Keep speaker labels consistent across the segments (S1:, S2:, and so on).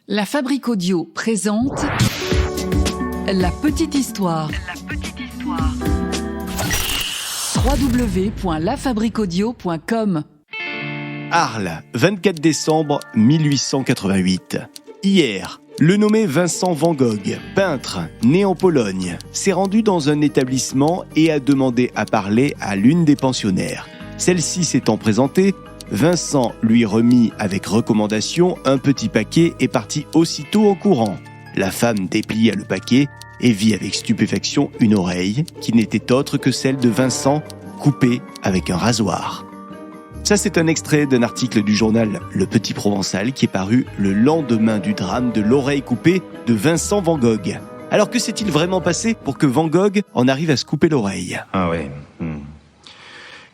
S1: La Fabrique Audio présente La Petite Histoire. www.lafabriqueaudio.com.
S2: Arles, 24 décembre 1888. Hier, le nommé Vincent van Gogh, peintre, né en Pologne, s'est rendu dans un établissement et a demandé à parler à l'une des pensionnaires. Celle-ci s'étant présentée, Vincent lui remit avec recommandation un petit paquet et partit aussitôt en courant. La femme déplia le paquet et vit avec stupéfaction une oreille qui n'était autre que celle de Vincent, coupée avec un rasoir. Ça, c'est un extrait d'un article du journal Le Petit Provençal qui est paru le lendemain du drame de l'oreille coupée de Vincent van Gogh. Alors que s'est-il vraiment passé pour que Van Gogh en arrive à se couper l'oreille ?
S3: Ah ouais.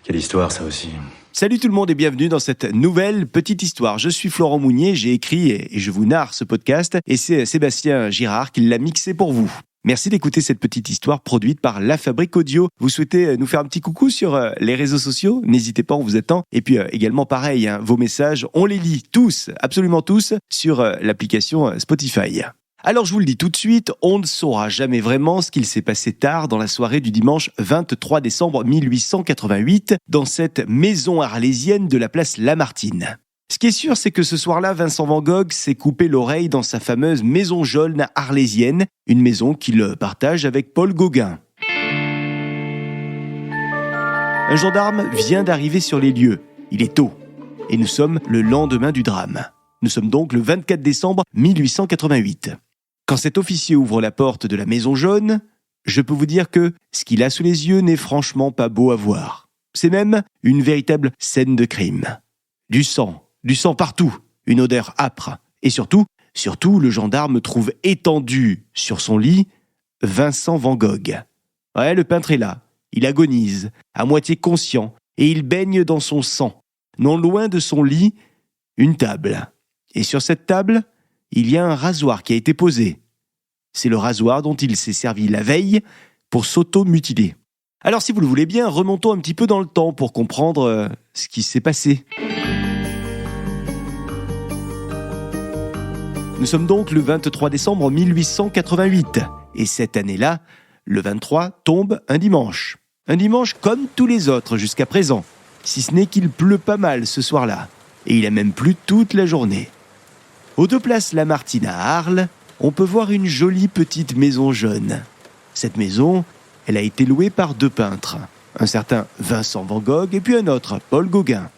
S3: Quelle histoire, ça aussi.
S2: Salut tout le monde et bienvenue dans cette nouvelle petite histoire. Je suis Florent Mounier, j'ai écrit et je vous narre ce podcast et c'est Sébastien Girard qui l'a mixé pour vous. Merci d'écouter cette petite histoire produite par La Fabrique Audio. Vous souhaitez nous faire un petit coucou sur les réseaux sociaux ? N'hésitez pas, on vous attend. Et puis également pareil, vos messages, on les lit tous, absolument tous, sur l'application Spotify. Alors je vous le dis tout de suite, on ne saura jamais vraiment ce qu'il s'est passé tard dans la soirée du dimanche 23 décembre 1888 dans cette maison arlésienne de la place Lamartine. Ce qui est sûr, c'est que ce soir-là, Vincent van Gogh s'est coupé l'oreille dans sa fameuse maison jaune arlésienne, une maison qu'il partage avec Paul Gauguin. Un gendarme vient d'arriver sur les lieux. Il est tôt et nous sommes le lendemain du drame. Nous sommes donc le 24 décembre 1888. Quand cet officier ouvre la porte de la maison jaune, je peux vous dire que ce qu'il a sous les yeux n'est franchement pas beau à voir. C'est même une véritable scène de crime. Du sang partout, une odeur âpre. Et surtout, le gendarme trouve étendu sur son lit Vincent van Gogh. Ouais, le peintre est là, il agonise, à moitié conscient, et il baigne dans son sang. Non loin de son lit, une table. Et sur cette table, il y a un rasoir qui a été posé. C'est le rasoir dont il s'est servi la veille pour s'auto-mutiler. Alors si vous le voulez bien, remontons un petit peu dans le temps pour comprendre ce qui s'est passé. Nous sommes donc le 23 décembre 1888. Et cette année-là, le 23 tombe un dimanche. Un dimanche comme tous les autres jusqu'à présent. Si ce n'est qu'il pleut pas mal ce soir-là. Et il a même plu toute la journée. Aux deux places Lamartine à Arles, on peut voir une jolie petite maison jaune. Cette maison, elle a été louée par deux peintres. Un certain Vincent van Gogh et puis un autre, Paul Gauguin.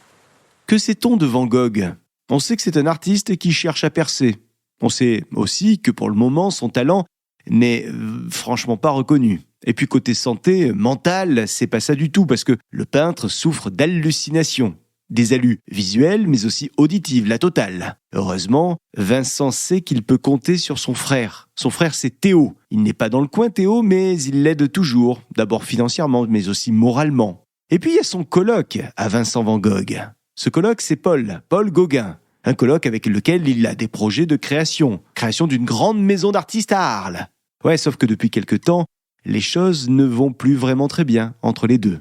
S2: Que sait-on de Van Gogh ? On sait que c'est un artiste qui cherche à percer. On sait aussi que pour le moment, son talent n'est franchement pas reconnu. Et puis côté santé mentale, c'est pas ça du tout, parce que le peintre souffre d'hallucinations. Des allus visuels, mais aussi auditives, la totale. Heureusement, Vincent sait qu'il peut compter sur son frère. Son frère, c'est Théo. Il n'est pas dans le coin, Théo, mais il l'aide toujours. D'abord financièrement, mais aussi moralement. Et puis il y a son coloc à Vincent van Gogh. Ce coloc, c'est Paul Gauguin. Un coloc avec lequel il a des projets de création d'une grande maison d'artistes à Arles. Ouais, sauf que depuis quelque temps, les choses ne vont plus vraiment très bien entre les deux.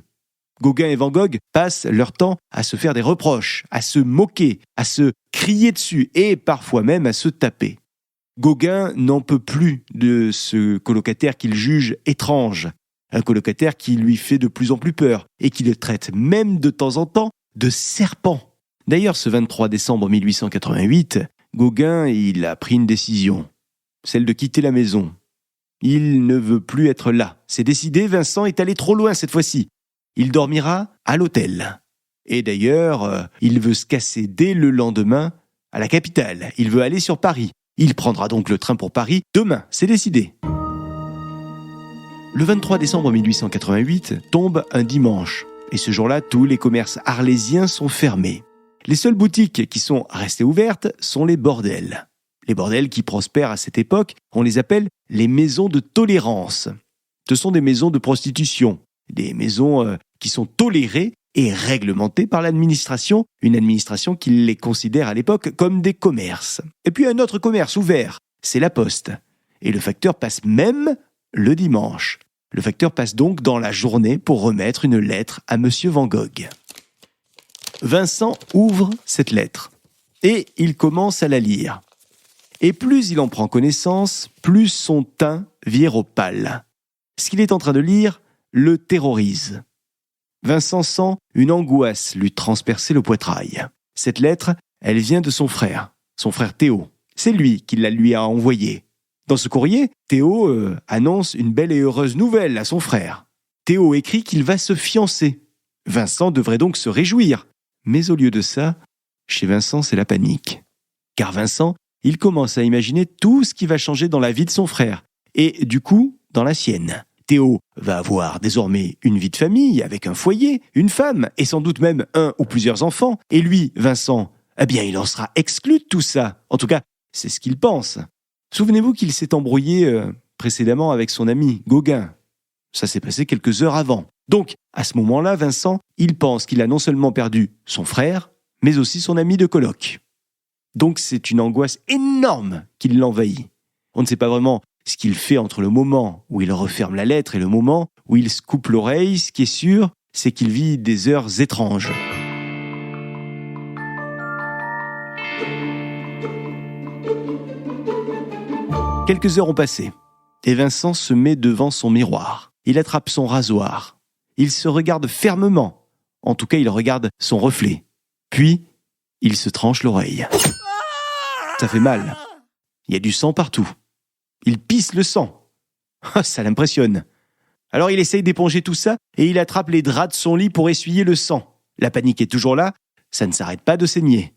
S2: Gauguin et Van Gogh passent leur temps à se faire des reproches, à se moquer, à se crier dessus et parfois même à se taper. Gauguin n'en peut plus de ce colocataire qu'il juge étrange, un colocataire qui lui fait de plus en plus peur et qui le traite même de temps en temps de serpent. D'ailleurs, ce 23 décembre 1888, Gauguin, il a pris une décision, celle de quitter la maison. Il ne veut plus être là. C'est décidé, Vincent est allé trop loin cette fois-ci. Il dormira à l'hôtel. Et d'ailleurs, il veut se casser dès le lendemain à la capitale. Il veut aller sur Paris. Il prendra donc le train pour Paris demain, c'est décidé. Le 23 décembre 1888 tombe un dimanche. Et ce jour-là, tous les commerces arlésiens sont fermés. Les seules boutiques qui sont restées ouvertes sont les bordels. Les bordels qui prospèrent à cette époque, on les appelle les maisons de tolérance. Ce sont des maisons de prostitution, des maisons qui sont tolérées et réglementées par l'administration, une administration qui les considère à l'époque comme des commerces. Et puis un autre commerce ouvert, c'est la poste. Et le facteur passe même le dimanche. Le facteur passe donc dans la journée pour remettre une lettre à Monsieur Van Gogh. Vincent ouvre cette lettre et il commence à la lire. Et plus il en prend connaissance, plus son teint vire au pâle. Ce qu'il est en train de lire le terrorise. Vincent sent une angoisse lui transpercer le poitrail. Cette lettre, elle vient de son frère Théo. C'est lui qui la lui a envoyée. Dans ce courrier, Théo annonce une belle et heureuse nouvelle à son frère. Théo écrit qu'il va se fiancer. Vincent devrait donc se réjouir. Mais au lieu de ça, chez Vincent, c'est la panique. Car Vincent, il commence à imaginer tout ce qui va changer dans la vie de son frère. Et du coup, dans la sienne. Théo va avoir désormais une vie de famille avec un foyer, une femme et sans doute même un ou plusieurs enfants. Et lui, Vincent, eh bien, il en sera exclu de tout ça. En tout cas, c'est ce qu'il pense. Souvenez-vous qu'il s'est embrouillé précédemment avec son ami Gauguin. Ça s'est passé quelques heures avant. Donc, à ce moment-là, Vincent, il pense qu'il a non seulement perdu son frère, mais aussi son ami de coloc. Donc, c'est une angoisse énorme qui l'envahit. On ne sait pas vraiment ce qu'il fait entre le moment où il referme la lettre et le moment où il se coupe l'oreille. Ce qui est sûr, c'est qu'il vit des heures étranges. Quelques heures ont passé, et Vincent se met devant son miroir. Il attrape son rasoir. Il se regarde fermement. En tout cas, il regarde son reflet. Puis, il se tranche l'oreille. Ça fait mal. Il y a du sang partout. Il pisse le sang. Ça l'impressionne. Alors il essaye d'éponger tout ça et il attrape les draps de son lit pour essuyer le sang. La panique est toujours là, ça ne s'arrête pas de saigner.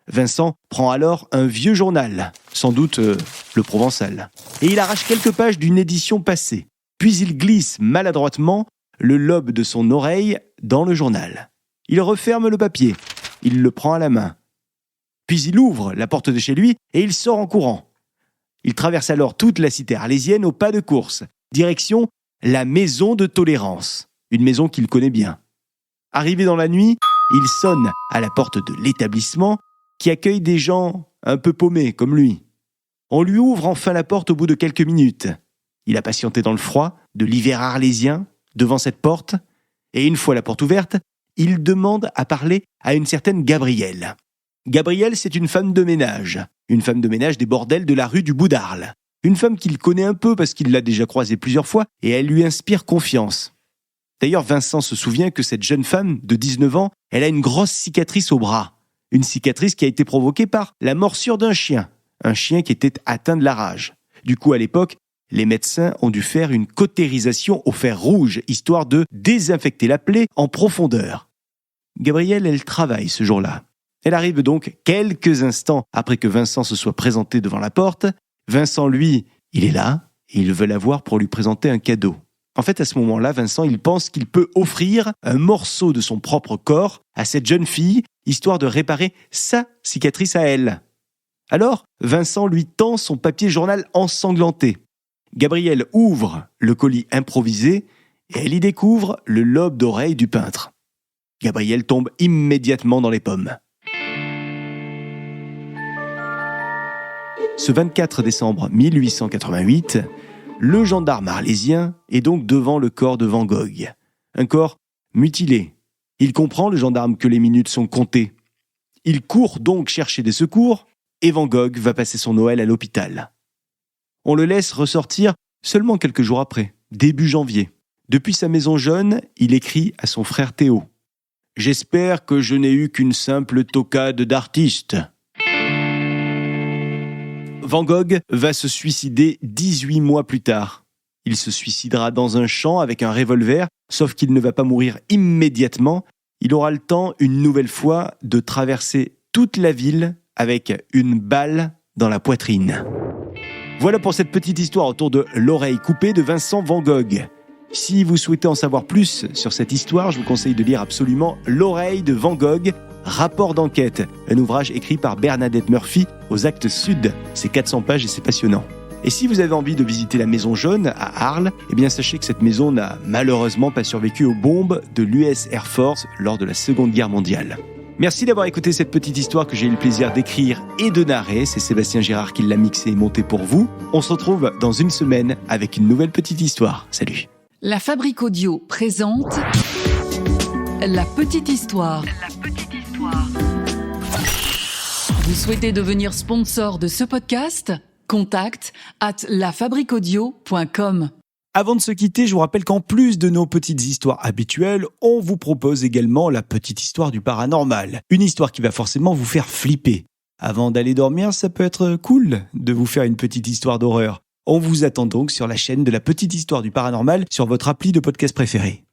S2: Vincent prend alors un vieux journal, sans doute le Provençal, et il arrache quelques pages d'une édition passée. Puis il glisse maladroitement le lobe de son oreille dans le journal. Il referme le papier, il le prend à la main. Puis il ouvre la porte de chez lui et il sort en courant. Il traverse alors toute la cité arlésienne au pas de course. Direction la maison de tolérance, une maison qu'il connaît bien. Arrivé dans la nuit, il sonne à la porte de l'établissement qui accueille des gens un peu paumés comme lui. On lui ouvre enfin la porte au bout de quelques minutes. Il a patienté dans le froid de l'hiver arlésien devant cette porte et une fois la porte ouverte, il demande à parler à une certaine Gabrielle. Gabrielle, c'est une femme de ménage des bordels de la rue du Bout d'Arles. Une femme qu'il connaît un peu parce qu'il l'a déjà croisée plusieurs fois et elle lui inspire confiance. D'ailleurs, Vincent se souvient que cette jeune femme de 19 ans, elle a une grosse cicatrice au bras. Une cicatrice qui a été provoquée par la morsure d'un chien. Un chien qui était atteint de la rage. Du coup, à l'époque, les médecins ont dû faire une cautérisation au fer rouge, histoire de désinfecter la plaie en profondeur. Gabrielle, elle travaille ce jour-là. Elle arrive donc quelques instants après que Vincent se soit présenté devant la porte. Vincent, lui, il est là et il veut la voir pour lui présenter un cadeau. En fait, à ce moment-là, Vincent, il pense qu'il peut offrir un morceau de son propre corps à cette jeune fille, histoire de réparer sa cicatrice à elle. Alors, Vincent lui tend son papier journal ensanglanté. Gabrielle ouvre le colis improvisé et elle y découvre le lobe d'oreille du peintre. Gabrielle tombe immédiatement dans les pommes. Ce 24 décembre 1888, le gendarme arlésien est donc devant le corps de Van Gogh. Un corps mutilé. Il comprend, le gendarme, que les minutes sont comptées. Il court donc chercher des secours et Van Gogh va passer son Noël à l'hôpital. On le laisse ressortir seulement quelques jours après, début janvier. Depuis sa maison jaune, il écrit à son frère Théo. « J'espère que je n'ai eu qu'une simple toquade d'artiste. » Van Gogh va se suicider 18 mois plus tard. Il se suicidera dans un champ avec un revolver, sauf qu'il ne va pas mourir immédiatement. Il aura le temps, une nouvelle fois, de traverser toute la ville avec une balle dans la poitrine. Voilà pour cette petite histoire autour de l'oreille coupée de Vincent Van Gogh. Si vous souhaitez en savoir plus sur cette histoire, je vous conseille de lire absolument L'oreille de Van Gogh, rapport d'enquête, un ouvrage écrit par Bernadette Murphy aux Actes Sud. C'est 400 pages et c'est passionnant. Et si vous avez envie de visiter la Maison Jaune à Arles, eh bien sachez que cette maison n'a malheureusement pas survécu aux bombes de l'US Air Force lors de la Seconde Guerre mondiale. Merci d'avoir écouté cette petite histoire que j'ai eu le plaisir d'écrire et de narrer. C'est Sébastien Girard qui l'a mixée et montée pour vous. On se retrouve dans une semaine avec une nouvelle petite histoire. Salut.
S1: La Fabrique Audio présente La Petite Histoire. La Petite Histoire. Vous souhaitez devenir sponsor de ce podcast ? Contact @lafabriquaudio.com.
S4: Avant de se quitter, je vous rappelle qu'en plus de nos petites histoires habituelles, on vous propose également la petite histoire du paranormal. Une histoire qui va forcément vous faire flipper. Avant d'aller dormir, ça peut être cool de vous faire une petite histoire d'horreur. On vous attend donc sur la chaîne de la petite histoire du paranormal sur votre appli de podcast préféré.